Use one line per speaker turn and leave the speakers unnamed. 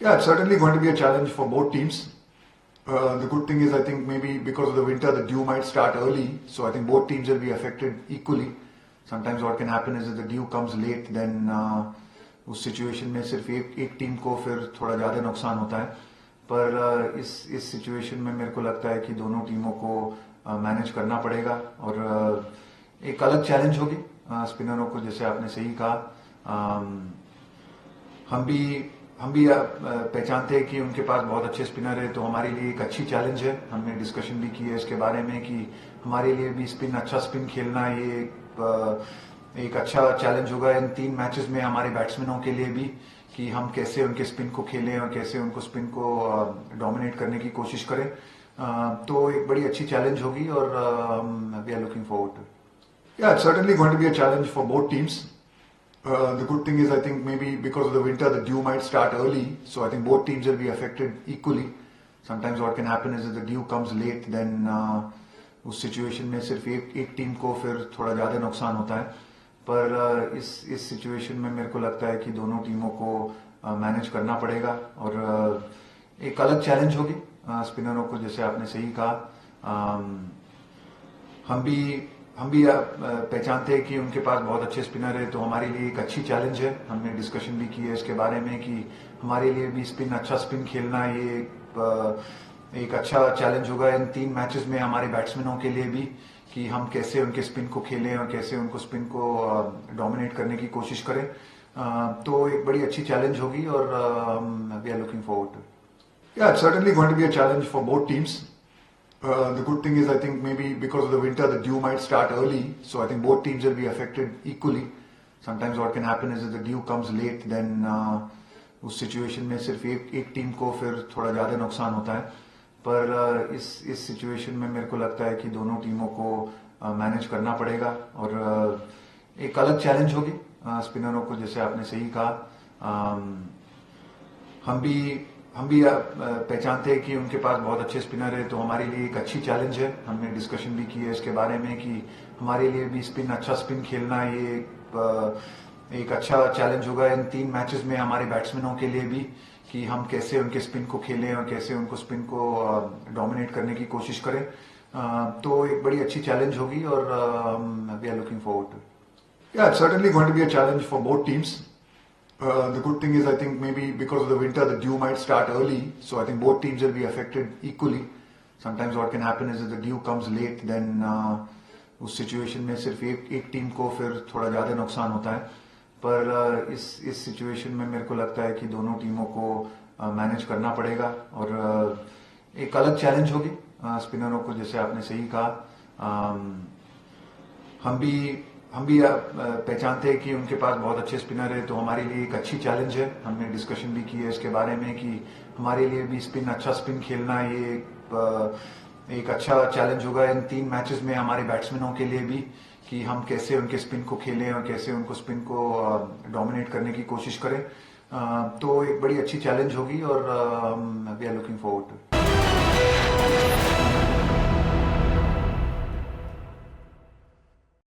Yeah, it's certainly going to be a challenge for both teams. The good thing is, I think maybe because of the winter, the dew might start early, so I think both teams will be affected equally. Sometimes what can happen is if the dew comes late, then उस situation में सिर्फ एक team को फिर थोड़ा ज़्यादा नुकसान होता है. पर इस सिचुएशन में मेरे को लगता है कि दोनों टीमों को मैनेज करना पड़ेगा और एक अलग चैलेंज होगी स्पिनरों को, जैसे आपने सही कहा. हम भी पहचानते हैं कि उनके पास बहुत अच्छे स्पिनर है, तो हमारे लिए एक अच्छी चैलेंज है. हमने डिस्कशन भी की है इसके बारे में कि हमारे लिए भी अच्छा स्पिन खेलना ये एक अच्छा चैलेंज होगा इन 3 मैचेस में हमारे बैट्समैनों के लिए भी, कि हम कैसे उनके स्पिन को खेलें और कैसे उनको स्पिन को डोमिनेट करने की कोशिश करें. तो एक बड़ी अच्छी चैलेंज होगी और we are looking forward to. Yeah, it's certainly going to be a challenge for both teams. The good thing is, I think maybe because of the winter, the dew might start early, so I think both teams will be affected equally. Sometimes what can happen is if the dew comes late, then उस situation में सिर्फ एक team को फिर थोड़ा ज़्यादा नुकसान होता है. पर इस सिचुएशन में मेरे को लगता है कि दोनों टीमों को मैनेज करना पड़ेगा और एक अलग चैलेंज होगी स्पिनरों को, जैसे आपने सही कहा. हम भी पहचानते हैं कि उनके पास बहुत अच्छे स्पिनर है, तो हमारे लिए एक अच्छी चैलेंज है. हमने डिस्कशन भी की है इसके बारे में कि हमारे लिए भी अच्छा स्पिन खेलना ये एक अच्छा चैलेंज होगा इन 3 मैचेस में हमारे बैट्समैनों के लिए भी, कि हम कैसे उनके स्पिन को खेलें और कैसे उनको स्पिन को डोमिनेट करने की कोशिश करें. तो एक बड़ी अच्छी चैलेंज होगी और we are looking forward to. Yeah, it's certainly going to be a challenge for both teams. The good thing is, I think maybe because of the winter, the dew might start early, so I think both teams will be affected equally. Sometimes what can happen is if the dew comes late, then उस situation में सिर्फ एक team को फिर थोड़ा ज़्यादा नुकसान होता है. पर इस सिचुएशन में मेरे को लगता है कि दोनों टीमों को मैनेज करना पड़ेगा और एक अलग चैलेंज होगी स्पिनरों को, जैसे आपने सही कहा. हम भी पहचानते हैं कि उनके पास बहुत अच्छे स्पिनर है, तो हमारे लिए एक अच्छी चैलेंज है. हमने डिस्कशन भी की है इसके बारे में कि हमारे लिए भी अच्छा स्पिन खेलना ये एक अच्छा चैलेंज होगा इन 3 मैचेस में हमारे बैट्समैनों के लिए भी, कि हम कैसे उनके स्पिन को खेलें और कैसे उनको स्पिन को डोमिनेट करने की कोशिश करें. तो एक बड़ी अच्छी चैलेंज होगी और we are looking forward to. Yeah, it's certainly going to be a challenge for both teams. The good thing is, I think maybe because of the winter, the dew might start early, so I think both teams will be affected equally. Sometimes what can happen is if the dew comes late, then उस situation में सिर्फ एक team को फिर थोड़ा ज़्यादा नुकसान होता है. पर इस सिचुएशन में मेरे को लगता है कि दोनों टीमों को मैनेज करना पड़ेगा और एक अलग चैलेंज होगी स्पिनरों को, जैसे आपने सही कहा. हम भी पहचानते हैं कि उनके पास बहुत अच्छे स्पिनर है, तो हमारे लिए एक अच्छी चैलेंज है. हमने डिस्कशन भी की है इसके बारे में कि हमारे लिए भी अच्छा स्पिन खेलना ये एक अच्छा चैलेंज होगा इन 3 मैचेस में हमारे बैट्समैनों के लिए भी, कि हम कैसे उनके स्पिन को खेलें और कैसे उनको स्पिन को डोमिनेट करने की कोशिश करें. तो एक बड़ी अच्छी चैलेंज होगी और we are looking forward to.